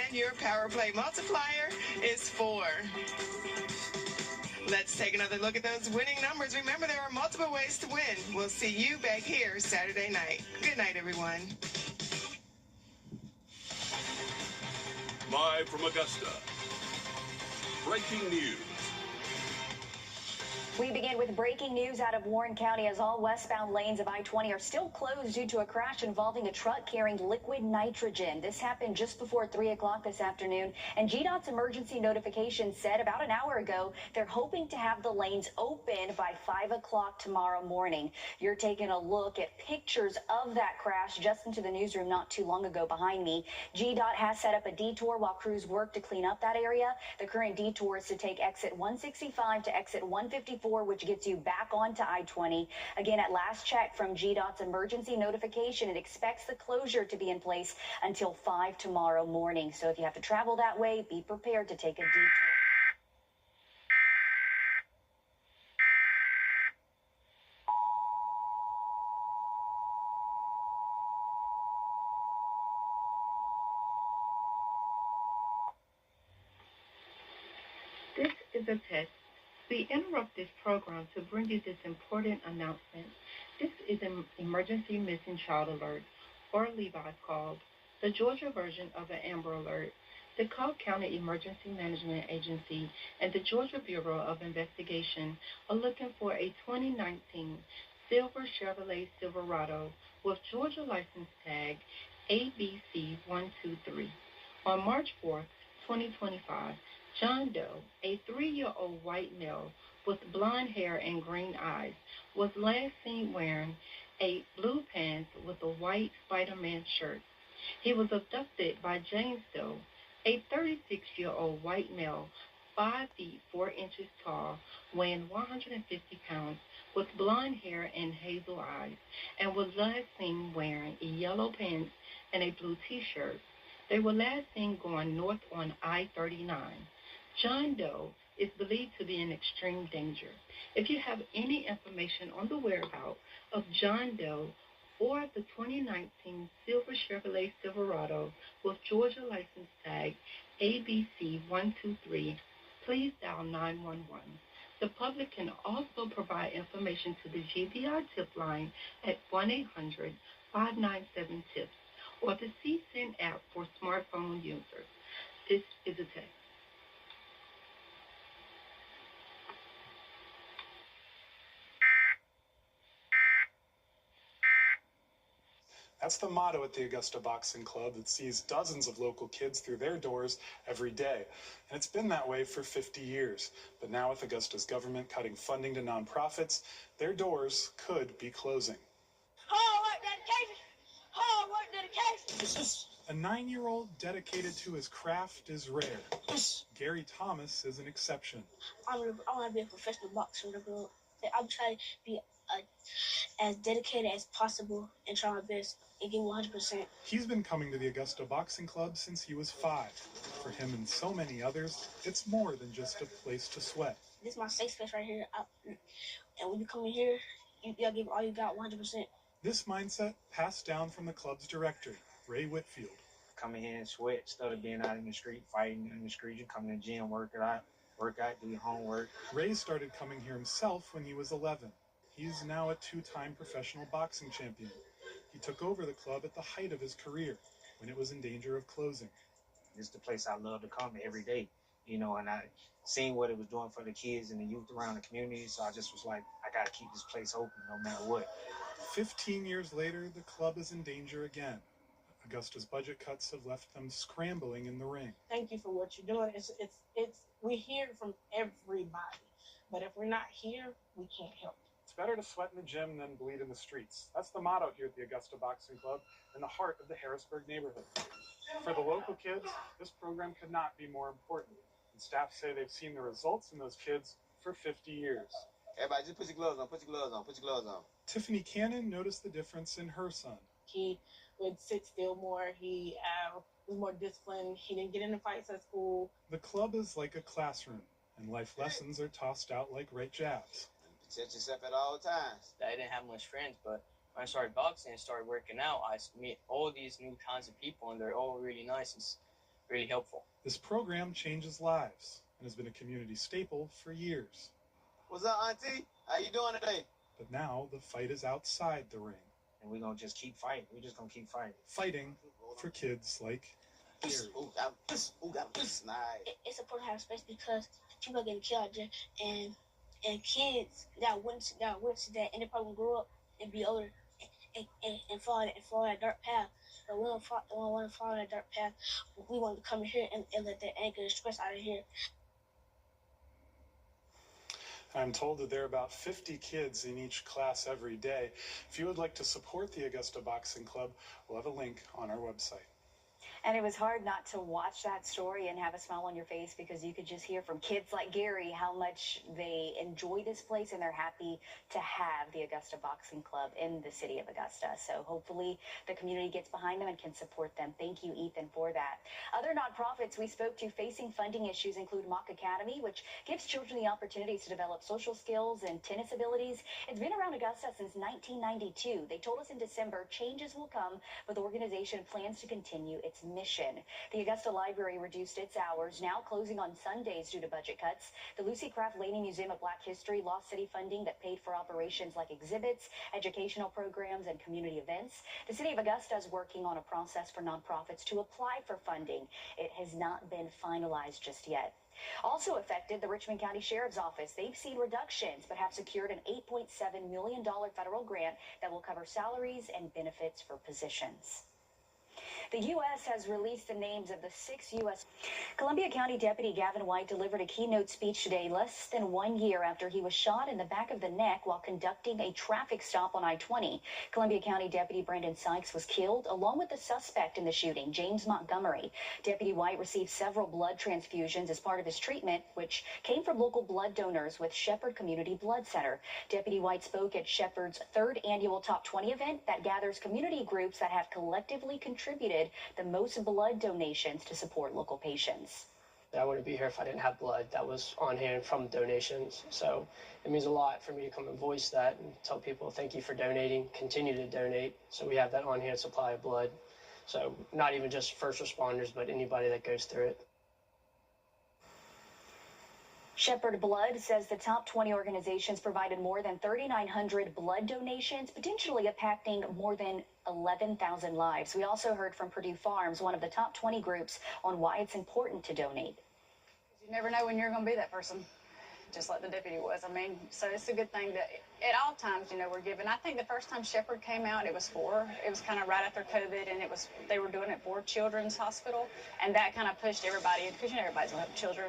And your Power Play multiplier is 4. Let's take another look at those winning numbers. Remember, there are multiple ways to win. We'll see you back here Saturday night. Good night, everyone. Live from Augusta, breaking news. We begin with breaking news out of Warren County as all westbound lanes of I-20 are still closed due to a crash involving a truck carrying liquid nitrogen. This happened just before 3 o'clock this afternoon, and GDOT's emergency notification said about an hour ago they're hoping to have the lanes open by 5 o'clock tomorrow morning. You're taking a look at pictures of that crash just into the newsroom not too long ago behind me. GDOT has set up a detour while crews work to clean up that area. The current detour is to take exit 165 to exit 154, which gets you back onto I-20. Again, at last check from GDOT's emergency notification, it expects the closure to be in place until 5 tomorrow morning. So if you have to travel that way, be prepared to take a detour. This is a test. We interrupt this program to bring you this important announcement. This is an emergency missing child alert, or Levi's called, the Georgia version of an Amber Alert. The Cobb County Emergency Management Agency and the Georgia Bureau of Investigation are looking for a 2019 silver Chevrolet Silverado with Georgia license tag ABC123. On March 4th, 2025, John Doe, a 3-year-old white male with blonde hair and green eyes, was last seen wearing a blue pants with a white Spider-Man shirt. He was abducted by James Doe, a 36-year-old white male, 5 feet 4 inches tall, weighing 150 pounds, with blonde hair and hazel eyes, and was last seen wearing a yellow pants and a blue t-shirt. They were last seen going north on I-39. John Doe is believed to be in extreme danger. If you have any information on the whereabouts of John Doe or the 2019 silver Chevrolet Silverado with Georgia license tag ABC123, please dial 911. The public can also provide information to the GBI tip line at 1-800-597-TIPS or the CSIN app for smartphone users. This is a test. That's the motto at the Augusta Boxing Club that sees dozens of local kids through their doors every day. And it's been that way for 50 years. But now with Augusta's government cutting funding to nonprofits, their doors could be closing. Hard work, dedication. Hard work, dedication. A 9-year-old dedicated to his craft is rare. Gary Thomas is an exception. I want to be a professional boxer. I'm trying to be as dedicated as possible and try my best and give 100%. He's been coming to the Augusta Boxing Club since he was 5. For him and so many others, it's more than just a place to sweat. This is my safe space right here. And when you come in here, you gotta give all you got 100%. This mindset passed down from the club's director, Ray Whitfield. Come in here and sweat instead of being out in the street, fighting in the street. You come in the gym, work out, do your homework. Ray started coming here himself when he was 11. He's now a 2-time professional boxing champion. He took over the club at the height of his career, when it was in danger of closing. It's the place I love to come every day, and I seen what it was doing for the kids and the youth around the community, so I just was like, I got to keep this place open no matter what. 15 years later, the club is in danger again. Augusta's budget cuts have left them scrambling in the ring. Thank you for what you're doing. We hear from everybody, but if we're not here, we can't help. It's better to sweat in the gym than bleed in the streets. That's the motto here at the Augusta Boxing Club in the heart of the Harrisburg neighborhood. For the local kids, this program could not be more important. And staff say they've seen the results in those kids for 50 years. Everybody, just put your gloves on, put your gloves on, put your gloves on. Tiffany Cannon noticed the difference in her son. He would sit still more. He was more disciplined. He didn't get into fights at school. The club is like a classroom, and life lessons are tossed out like right jabs. Protect yourself at all times. I didn't have much friends, but when I started boxing and started working out, I met all these new kinds of people, and they're all really nice. really helpful. This program changes lives and has been a community staple for years. What's up, Auntie? How you doing today? But now the fight is outside the ring. And we're going to just keep fighting. We're just going to keep fighting. Fighting for kids like Gary. Nice. It's important to have space because people are getting killed out there, and kids that went to that, and they probably grow up and be older and follow that dark path. But we don't want to follow that dark path. We want to come in here and let that anger and stress out of here. I'm told that there are about 50 kids in each class every day. If you would like to support the Augusta Boxing Club, we'll have a link on our website. And it was hard not to watch that story and have a smile on your face because you could just hear from kids like Gary how much they enjoy this place and they're happy to have the Augusta Boxing Club in the city of Augusta. So hopefully the community gets behind them and can support them. Thank you, Ethan, for that. Other nonprofits we spoke to facing funding issues include Mock Academy, which gives children the opportunities to develop social skills and tennis abilities. It's been around Augusta since 1992. They told us in December changes will come, but the organization plans to continue its mission. The Augusta Library reduced its hours, now closing on Sundays due to budget cuts. The Lucy Craft Laney Museum of Black History lost city funding that paid for operations like exhibits, educational programs, and community events. The city of Augusta is working on a process for nonprofits to apply for funding. It has not been finalized just yet. Also affected, the Richmond County Sheriff's Office. They've seen reductions, but have secured an $8.7 million federal grant that will cover salaries and benefits for positions. The U.S. has released the names of the 6 U.S. Columbia County Deputy Gavin White delivered a keynote speech today less than 1 year after he was shot in the back of the neck while conducting a traffic stop on I-20. Columbia County Deputy Brandon Sykes was killed along with the suspect in the shooting, James Montgomery. Deputy White received several blood transfusions as part of his treatment, which came from local blood donors with Shepherd Community Blood Center. Deputy White spoke at Shepherd's 3rd annual Top 20 event that gathers community groups that have collectively contributed the most blood donations to support local patients. I wouldn't be here if I didn't have blood that was on hand from donations. So it means a lot for me to come and voice that and tell people thank you for donating, continue to donate. So we have that on-hand supply of blood. So not even just first responders, but anybody that goes through it. Shepherd Blood says the top 20 organizations provided more than 3,900 blood donations, potentially impacting more than 11,000 lives. We also heard from Purdue Farms, one of the top 20 groups, on why it's important to donate. You never know when you're going to be that person, just like the deputy was. I mean, so it's a good thing that at all times, you know, we're giving. I think the first time Shepherd came out, it was kind of right after COVID, and they were doing it for Children's Hospital, and that kind of pushed everybody, because you know everybody's going to have children.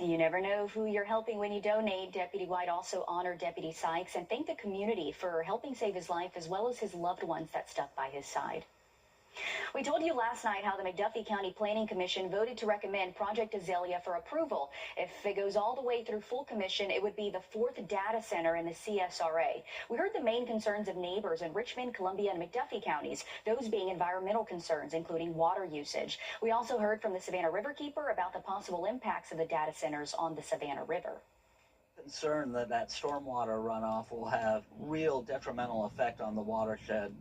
You never know who you're helping when you donate. Deputy White also honored Deputy Sykes and thanked the community for helping save his life as well as his loved ones that stuck by his side. We told you last night how the McDuffie County Planning Commission voted to recommend Project Azalea for approval. If it goes all the way through full commission, it would be the 4th data center in the CSRA. We heard the main concerns of neighbors in Richmond, Columbia, and McDuffie counties, those being environmental concerns, including water usage. We also heard from the Savannah Riverkeeper about the possible impacts of the data centers on the Savannah River. Concerned that stormwater runoff will have real detrimental effect on the watershed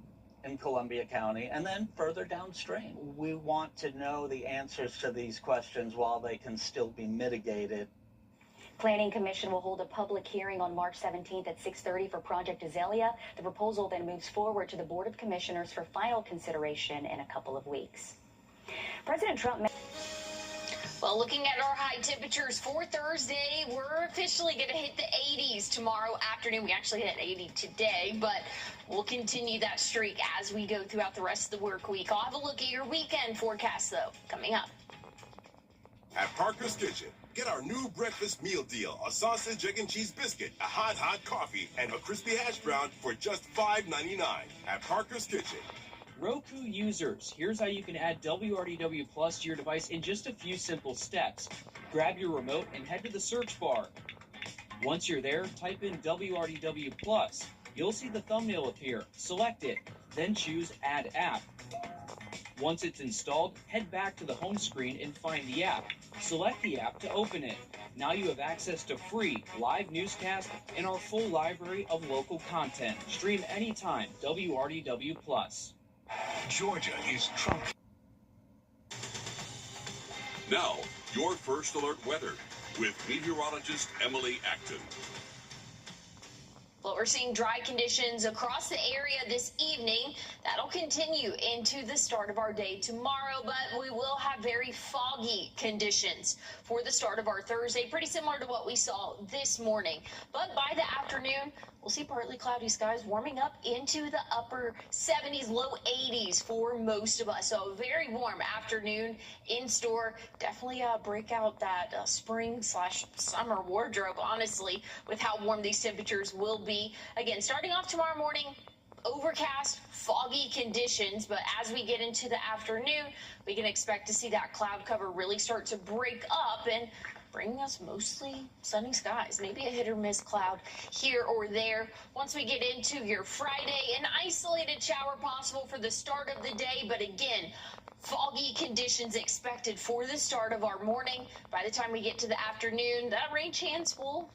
in Columbia County, and then further downstream. We want to know the answers to these questions while they can still be mitigated. Planning Commission will hold a public hearing on March 17th at 6:30 for Project Azalea. The proposal then moves forward to the Board of Commissioners for final consideration in a couple of weeks. President Trump... Well, looking at our high temperatures for Thursday, we're officially going to hit the 80s tomorrow afternoon. We actually hit 80 today, but we'll continue that streak as we go throughout the rest of the work week. I'll have a look at your weekend forecast, though, coming up. At Parker's Kitchen, get our new breakfast meal deal. A sausage, egg, and cheese biscuit, a hot coffee, and a crispy hash brown for just $5.99 at Parker's Kitchen. Roku users, here's how you can add WRDW Plus to your device in just a few simple steps. Grab your remote and head to the search bar. Once you're there, type in WRDW Plus. You'll see the thumbnail appear. Select it, then choose Add App. Once it's installed, head back to the home screen and find the app. Select the app to open it. Now you have access to free live newscasts and our full library of local content. Stream anytime, WRDW Plus. Georgia is Trump. Now, your First Alert weather with meteorologist Emily Acton. Well, we're seeing dry conditions across the area this evening. That'll continue into the start of our day tomorrow, but we will have very foggy conditions for the start of our Thursday, pretty similar to what we saw this morning. But by the afternoon, we'll see partly cloudy skies warming up into the upper 70s, low 80s for most of us. So a very warm afternoon in store. Definitely break out that spring/summer wardrobe, honestly, with how warm these temperatures will be. Again, starting off tomorrow morning, overcast, foggy conditions, but as we get into the afternoon, we can expect to see that cloud cover really start to break up and bringing us mostly sunny skies, maybe a hit or miss cloud here or there. Once we get into your Friday, an isolated shower possible for the start of the day, but again, foggy conditions expected for the start of our morning. By the time we get to the afternoon, that rain chance will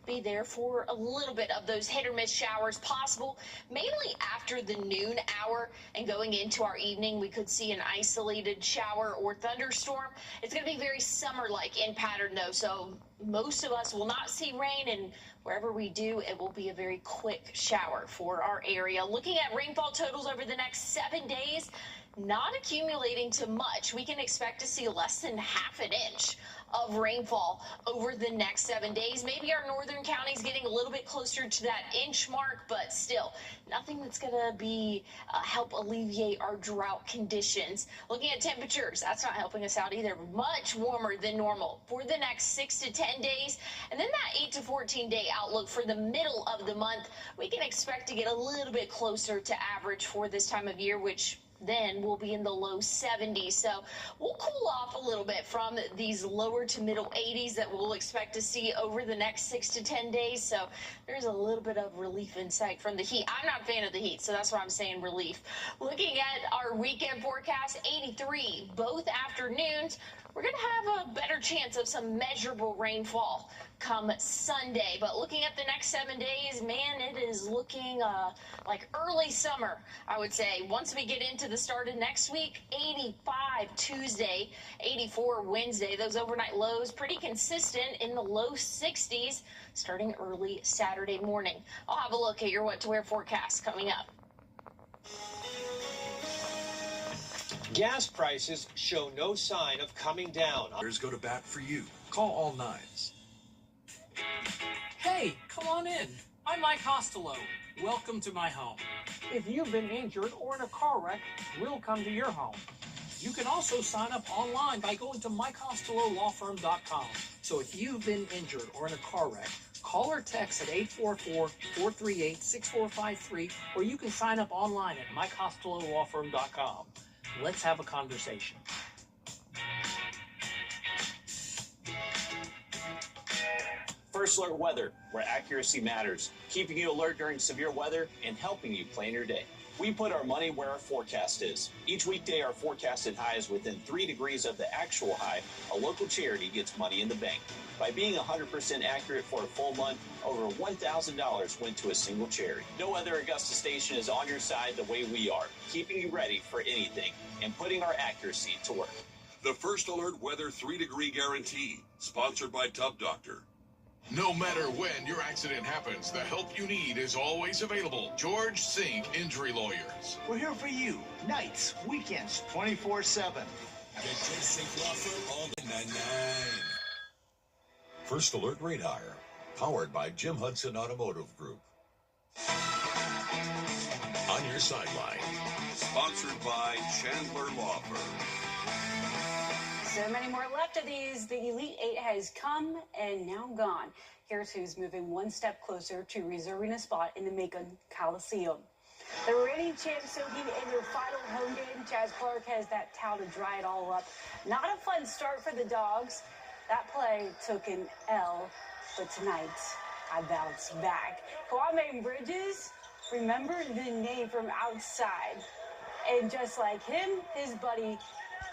be there for a little bit of those hit or miss showers possible, mainly after the noon hour and going into our evening. We could see an isolated shower or thunderstorm. It's going to be very summer-like in pattern, though, so most of us will not see rain, and wherever we do, it will be a very quick shower for our area. Looking at rainfall totals over the next 7 days, not accumulating to much. We can expect to see less than half an inch of rainfall over the next 7 days. Maybe our northern counties getting a little bit closer to that inch mark, but still nothing that's going to be help alleviate our drought conditions. Looking at temperatures, that's not helping us out either. Much warmer than normal for the next 6 to 10 days. And then that 8 to 14 day outlook for the middle of the month, we can expect to get a little bit closer to average for this time of year, which then we'll be in the low 70s. So we'll cool off a little bit from these lower to middle 80s that we'll expect to see over the next 6 to 10 days. So there's a little bit of relief in sight from the heat. I'm not a fan of the heat, so that's why I'm saying relief. Looking at our weekend forecast, 83 both afternoons. We're going to have a better chance of some measurable rainfall come Sunday. But looking at the next 7 days, man, it is looking like early summer, I would say. Once we get into the start of next week, 85 Tuesday, 84 Wednesday. Those overnight lows pretty consistent in the low 60s starting early Saturday morning. I'll have a look at your what to wear forecast coming up. Gas prices show no sign of coming down. Others go to bat for you. Call all nines. Hey, come on in. I'm Mike Costello. Welcome to my home. If you've been injured or in a car wreck, we'll come to your home. You can also sign up online by going to mycostellolawfirm.com. So if you've been injured or in a car wreck, call or text at 844-438-6453, or you can sign up online at mycostellolawfirm.com. Let's have a conversation. First Alert Weather, where accuracy matters, keeping you alert during severe weather and helping you plan your day. We put our money where our forecast is. Each weekday, our forecasted high is within 3 degrees of the actual high. A local charity gets money in the bank. By being 100% accurate for a full month, over $1,000 went to a single charity. No other Augusta station is on your side the way we are, keeping you ready for anything and putting our accuracy to work. The First Alert Weather 3-degree guarantee, sponsored by Tub Doctor. No matter when your accident happens, the help you need is always available. George Sink Injury Lawyers. We're here for you, nights, weekends, 24/7. Get George Sink Law Firm all the 99. First Alert Radar, powered by Jim Hudson Automotive Group. On your sideline. Sponsored by Chandler Law Firm. So many more left of these. The Elite Eight has come and now gone. Here's who's moving one step closer to reserving a spot in the Macon Coliseum. The reigning champs soaking in their final home game. Chaz Clark has that towel to dry it all up. Not a fun start for the Dogs. That play took an L, but tonight I bounced back. Kwame Bridges, remember the name from outside. And just like him, his buddy,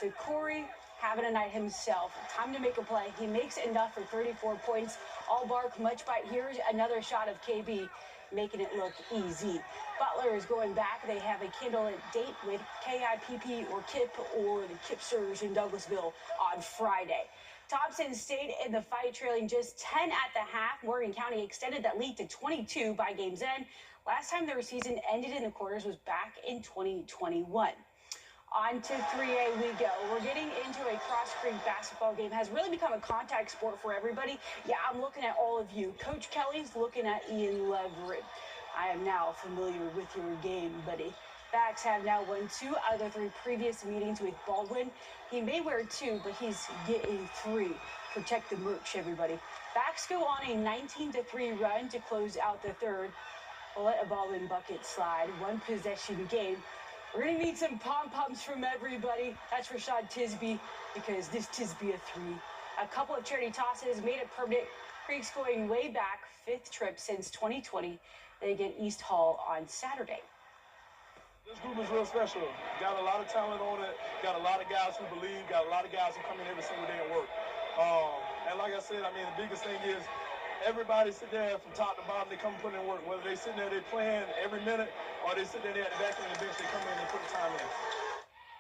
DeCorey, having a night himself. Time to make a play. He makes enough for 34 points. All bark, much bite. Here's another shot of KB. making it look easy. Butler is going back. They have a candlelit date with KIPP or KIP or the Kipsters in Douglasville on Friday. Thompson stayed in the fight, trailing just 10 at the half. Morgan County extended that lead to 22 by game's end. Last time their season ended in the quarters was back in 2021. On to 3A we go. We're getting into a Cross Creek basketball game. It has really become a contact sport for everybody. Yeah, I'm looking at all of you. Coach Kelly's looking at Ian Leverett. I am now familiar with your game, buddy. Backs have now won 2 out of the 3 previous meetings with Baldwin. He may wear 2, but he's getting 3. Protect the merch, everybody. Backs go on a 19-3 run to close out the third. We'll let a Baldwin bucket slide. 1 possession game. We're going to need some pom-poms from everybody. That's Rashad Tisby, because this Tisby a 3. A couple of charity tosses made it permanent. Creek's going way back, 5th trip since 2020. They get East Hall on Saturday. This group is real special. Got a lot of talent on it. Got a lot of guys who believe. Got a lot of guys who come in every single day and work. And like I said, I mean, the biggest thing is everybody sit there from top to bottom. They come and put in work. Whether they sitting there, they playing every minute, or they sit there at the back end of the bench, they come in and put the time in.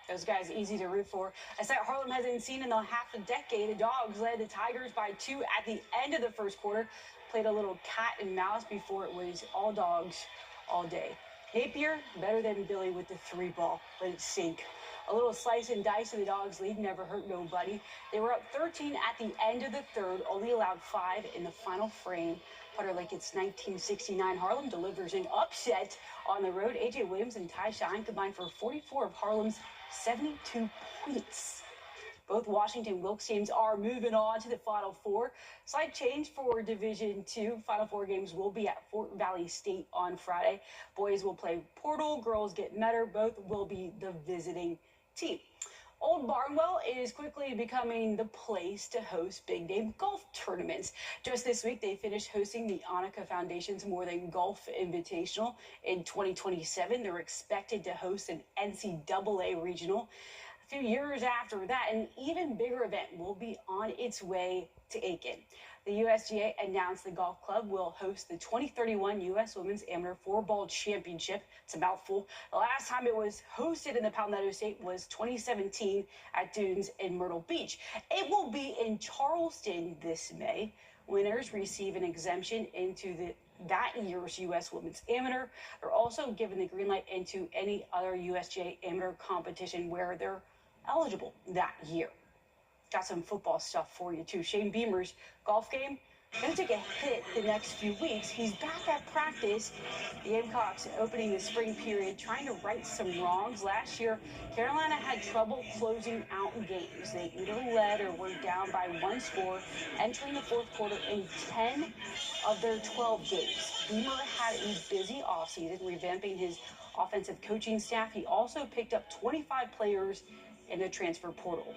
Those guys easy to root for. A sight Harlem hasn't seen in the half a decade. The Dogs led the Tigers by 2 at the end of the first quarter. Played a little cat and mouse before it was all dogs all day. Napier, better than Billy with the 3 ball. Let it sink. A little slice and dice of the Dogs lead never hurt nobody. They were up 13 at the end of the third, only allowed 5 in the final frame. Putter like it's 1969. Harlem delivers an upset on the road. A.J. Williams and Ty Shine combined for 44 of Harlem's 72 points. Both Washington Wilkes teams are moving on to the Final Four. Slight change for Division II. Final Four games will be at Fort Valley State on Friday. Boys will play Portal, girls get Metter. Both will be the visiting team. Old Barnwell is quickly becoming the place to host big-name golf tournaments. Just this week, they finished hosting the Annika Foundation's More Than Golf Invitational. In 2027, they're expected to host an NCAA regional. A few years after that, an even bigger event will be on its way to Aiken. The USGA announced the golf club will host the 2031 U.S. Women's Amateur 4-Ball Championship. It's a mouthful. The last time it was hosted in the Palmetto State was 2017 at Dunes in Myrtle Beach. It will be in Charleston this May. Winners receive an exemption into that year's U.S. Women's Amateur. They're also given the green light into any other USGA amateur competition where they're eligible that year. Got some football stuff for you, too. Shane Beamer's golf game going to take a hit the next few weeks. He's back at practice. The Gamecocks opening the spring period, trying to right some wrongs. Last year, Carolina had trouble closing out games. They either led or were down by 1 score, entering the fourth quarter in 10 of their 12 games. Beamer had a busy offseason, revamping his offensive coaching staff. He also picked up 25 players in the transfer portal.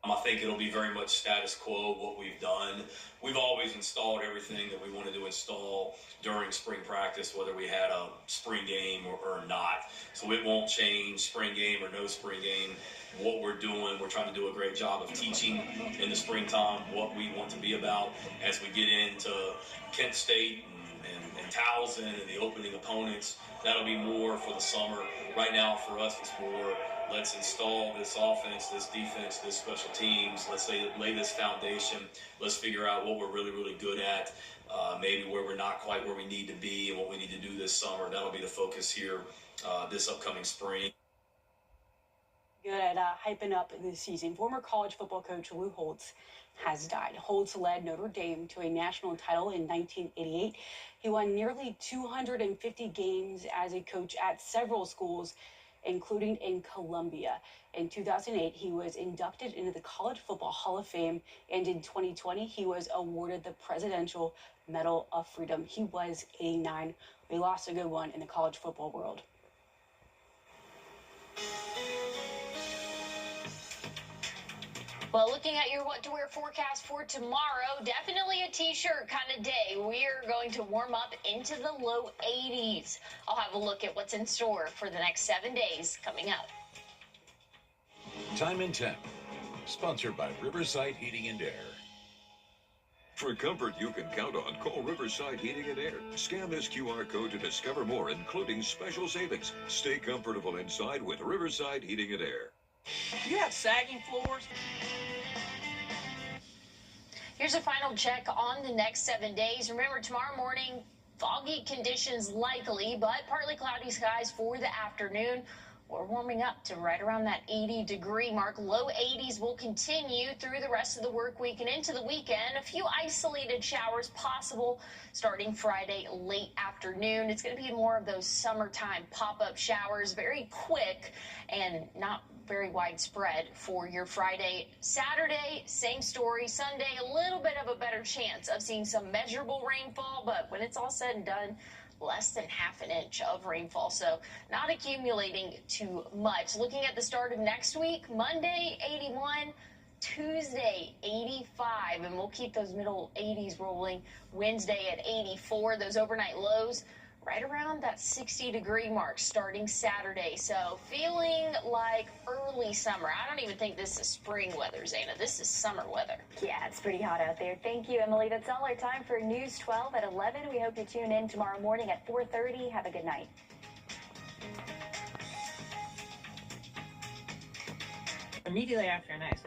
I think it'll be very much status quo, what we've done. We've always installed everything that we wanted to install during spring practice, whether we had a spring game or not. So it won't change, spring game or no spring game. What we're doing, we're trying to do a great job of teaching in the springtime what we want to be about as we get into Kent State and Towson and the opening opponents. That'll be more for the summer. Right now for us, it's more, let's install this offense, this defense, this special teams. Let's lay this foundation. Let's figure out what we're really, really good at, maybe where we're not quite where we need to be and what we need to do this summer. That'll be the focus here this upcoming spring. Good at hyping up this season. Former college football coach Lou Holtz has died. Holtz led Notre Dame to a national title in 1988. He won nearly 250 games as a coach at several schools, including in Columbia. In 2008, he was inducted into the College Football Hall of Fame, and in 2020, he was awarded the Presidential Medal of Freedom. He was 89. We lost a good one in the college football world. Well, looking at your what to wear forecast for tomorrow, definitely a t-shirt kind of day. We're going to warm up into the low 80s. I'll have a look at what's in store for the next 7 days coming up. Time and Temp, sponsored by Riverside Heating and Air. For comfort you can count on, call Riverside Heating and Air. Scan this QR code to discover more, including special savings. Stay comfortable inside with Riverside Heating and Air. You have sagging floors? Here's a final check on the next 7 days. Remember, tomorrow morning, foggy conditions likely, but partly cloudy skies for the afternoon. We're warming up to right around that 80-degree mark. Low 80s will continue through the rest of the work week and into the weekend. A few isolated showers possible starting Friday late afternoon. It's going to be more of those summertime pop-up showers, very quick and not very widespread for your Friday. Saturday, same story. Sunday, a little bit of a better chance of seeing some measurable rainfall, but when it's all said and done, less than half an inch of rainfall, so not accumulating too much. Looking at the start of next week, Monday, 81, Tuesday, 85, and we'll keep those middle 80s rolling. Wednesday at 84, those overnight lows right around that 60-degree mark starting Saturday. So feeling like early summer. I don't even think this is spring weather, Zaina. This is summer weather. Yeah, it's pretty hot out there. Thank you, Emily. That's all our time for News 12 at 11. We hope you tune in tomorrow morning at 4:30. Have a good night. Immediately after an accident.